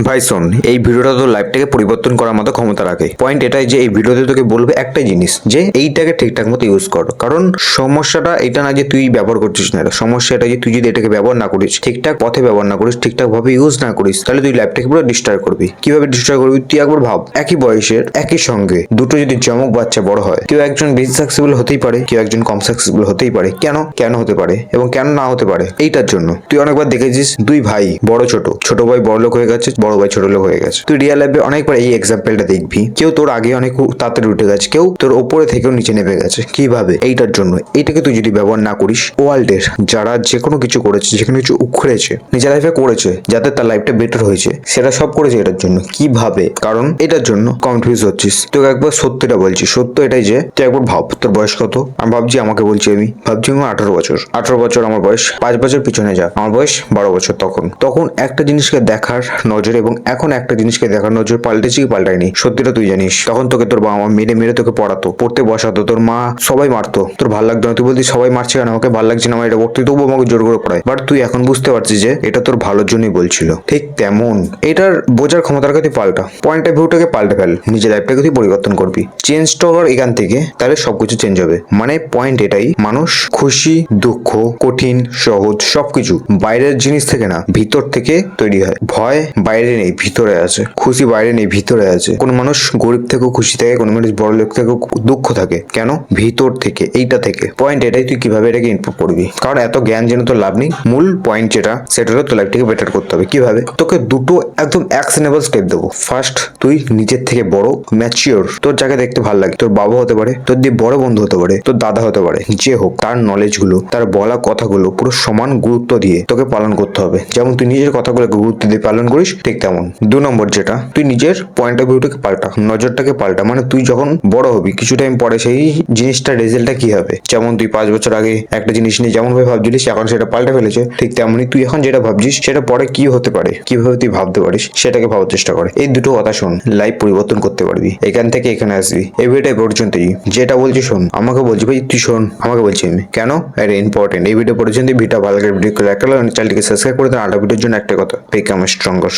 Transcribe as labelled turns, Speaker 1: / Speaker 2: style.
Speaker 1: ভাই শোন, এই ভিডিওটা তোর লাইফটাকে পরিবর্তন করার মতো ক্ষমতা রাখে। পয়েন্ট এটাই যে এই ভিডিওতে তোকে বলবে একটাই জিনিস, যে এইটাকে ঠিকঠাক মতো ইউজ কর। কারণ সমস্যাটা এটা না যে তুই ব্যবহার করছিস না, সমস্যা এটা যে তুই যদি এটাকে ব্যবহার না করিস, ঠিকঠাক পথে ব্যবহার না করিস, ঠিকঠাক ভাবে ইউজ না করিস, তাহলে তুই লাইফটাকে পুরো ডিস্ট্রয় করবি। কিভাবে ডিস্ট্রয় করবি তুই একবার ভাব। একই বয়সের একই সঙ্গে দুটো যদি চমক বাচ্চা বড় হয়, কেউ একজন বেশি সাকসেসফুল হতেই পারে, কেউ একজন কম সাকসেসফুল হতেই পারে। কেন হতে পারে এবং কেন না হতে পারে, এইটার জন্য তুই অনেকবার দেখেছিস দুই ভাই বড় ছোট ভাই বড় লোক হয়ে গেছে, বড় ভাই ছোট লোক হয়ে গেছে। তুই রিয়েল লাইফে অনেকবার এই এক্সাম্পলটা দেখবি। কেউ তোর আগে অনেক তাড়াতাড়ি উঠে গেছে, কেউ তোর ওপরে থেকেও নিচে নেমে গেছে। কিভাবে? এইটার জন্য। এইটাকে তুই যদি ব্যবহার না করিস, ওয়ার্ল্ডের যারা যে কোনো কিছু করেছে, যেখানে কিছু উখড়েছে, নিজের লাইফে করেছে, যাতে তার লাইফটা বেটার হয়েছে, সেটা সব করেছে এটার জন্য। কিভাবে? কারণ এটার জন্য কনফিউজ হচ্ছিস। তোকে একবার সত্যটা বলছি, সত্য এটাই যে তুই একবার ভাব তোর বয়স কত। আমি ভাবছি, আমাকে বলছি, আমি ভাবছি আমার 18 বছর আমার বয়স। 5 বছর পিছনে যা, আমার বয়স 12 বছর। তখন একটা জিনিসকে দেখার নজর এবং এখন একটা জিনিসকে দেখার নজর পাল্টেছে কি পাল্টায়নি, সত্যিটা তুই জানিস। তখন তোকে তোর বাবা মা মেরে তোকে পড়াতো, পড়তে বসাতো, তোর মা সবাই মারতো, তোর ভালো লাগতো না। তুই বলতি সবাই মারছে কেন, আমাকে ভালো লাগছে না আমার এটা পড়তে, তবুও আমাকে জোর করে পড়ায়। বাট তুই এখন বুঝতে পারছিস যে এটা তোর ভালোর জন্যই বলছিল। ঠিক তেমন এটার বোঝার ক্ষমতাটাকে তুই পাল্টা, পয়েন্ট অফ ভিউটাকে পাল্টে ফেল, নিজের লাইফটাকে তুই পরিবর্তন করবি। চেঞ্জটা হওয়ার এখান থেকে, তাহলে সবকিছু চেঞ্জ হবে। মানে পয়েন্ট এটাই, মানুষ খুশি, দুঃখ, কঠিন, সহজ সবকিছু বাইরের জিনিস থেকে না, ভিতর থেকে তৈরি হয়। ভয় বাইরে নেই, ভিতরে আছে। খুশি বাইরে নেই, ভিতরে আছে। কোন মানুষ গরিব থেকেও খুশি থাকে, কোন মানুষ বড় লোক থেকেও দুঃখ থাকে। কেন? ভিতর থেকে, এইটা থেকে। পয়েন্ট এটাই, তুই কিভাবে এটাকে ইমপ্রুভ করবি। কারণ এত জ্ঞান জেনে তোর লাভ নেই। মূল পয়েন্ট যেটা, সেটা হলো তোর লাইফটাকে বেটার করতে হবে। কিভাবে? তোকে দুটো একদম অ্যাকশনেবল স্টেপ দেবো। ফার্স্ট, তুই নিজের থেকে বড়, ম্যাচিওর, তোর যাকে দেখতে ভালো লাগে, তোর বাবা হতে পারে, তোর দিয়ে বড় বন্ধু হতে পারে, তোর দাদা হতে পারে, যে হোক, তার নলেজ গুলো, তার বলা কথাগুলো পুরো সমান গুরুত্ব দিয়ে তোকে পালন করতে হবে। যেমন তুই নিজের কথাগুলোকে গুরুত্ব দিয়ে পালন করিস, ঠিক তেমন। 2 নম্বর যেটা, তুই নিজের পয়েন্ট অফ ভিউটাকে পাল্টা, নজরটাকে পাল্টা। মানে তুই যখন বড় হবি, কিছু টাইম পরে সেই জিনিসটার রেজাল্টটা কি হবে। যেমন তুই 5 বছর আগে একটা জিনিস নিয়ে যেমন ভাবে ভাবছিলিস, এখন সেটা পাল্টে ফেলেছে, ঠিক তেমনই তুই এখন যেটা ভাবছিস সেটা পরে কি হতে পারে, কিভাবে তুই ভাবতে পারিস, সেটাকে ভাবার চেষ্টা করে। এই দুটো কথা শোন, লাইফ পরিবর্তন করতে পারবি। এখান থেকে এখানে আসবি। এই ভিডিওটা পর্যন্তই। যেটা বলছি শোন, আমাকে বলছি ভাই তুই শোন, আমাকে বলছি আমি কেন, এটা ইম্পর্টেন্ট। এই ভিডিও পর্যন্ত, ভিডিও ভালো লাগে ভিডিও লাইক করলে চ্যানেলটিকে সাবস্ক্রাইব করে দেন। আলাদা ভিডিওর জন্য একটা কথা, বিকাম স্ট্রঙ্গার।